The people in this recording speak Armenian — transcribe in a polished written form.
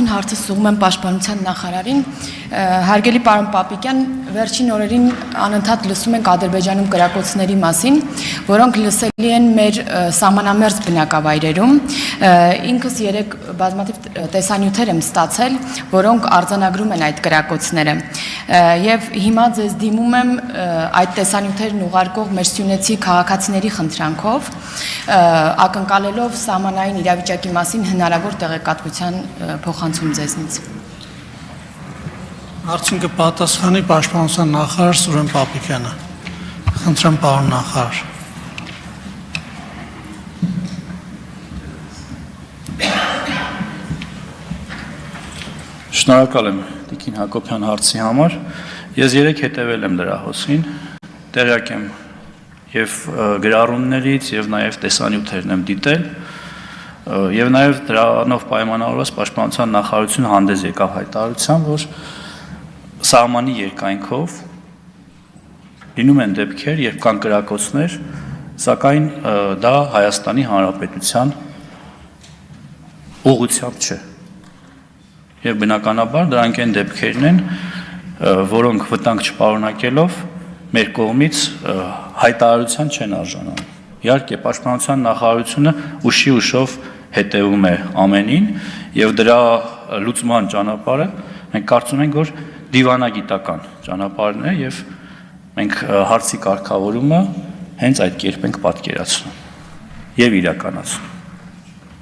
Նախին հարցը սուղում եմ Պաշտպանության նախարարին։ Հարգելի պարոն Պապիկյան, վերջին օրերին անընդհատ լսում ենք Ադրբեջանում կրակոցների մասին, որոնք լսելի են մեր սահմանամերձ բնակավայրերում։ Ինքս երեք բազմաթիվ տեսանյութեր եմ ստացել, որոնք արձանագրում են այդ կրակոցները։ Եվ հիմա ձեզ դիմում եմ այդ տեսանյութերն ուղարկող մեր սյունեցի քաղաքացիների խնդրանքով, ակնկալելով սահմանային իրավիճակի մասին հնարավոր տեղեկատվության փոխանցում ձեզնից։ Հարցին կպատասխանի Պաշտպանության նախարար Սուրեն Պապիկյանը։ Խնդրեմ, պարոն նախարար։ Շնորհակալ եմ Տիկին Հակոբյան հարցի համար։ Ես երեք հետևել եմ լրահոսին, տեղյակ եմ եւ գրառումներից եւ նաեւ տեսանյութերն եմ դիտել, եւ նաեւ դրանով պայմանավորված Պաշտպանության նախարարությունը հանդես եկավ հայտարարությամբ, որ սահմանի երկայնքով լինում են դեպքեր, երբ կան կրակոցներ, սակայն դա Հայաստանի Հանրապետության ուղղությամբ չէ։ Եվ բնականաբար դրանք այն դեպքերն են, որոնք վտանգ չպարունակելով մեր կողմից հայտարարության չեն արժանանում։ Իհարկե, Պաշտպանության նախարարությունը ուշով հետևում է ամենին, եւ դրա լուծման ճանապարհը մենք կարծում ենք, որ դիվանագիտական ճանապարհն է, եւ մենք հարցի կարգավորումը հենց այդ կերպ ենք պատկերացնում եւ իրականացնում։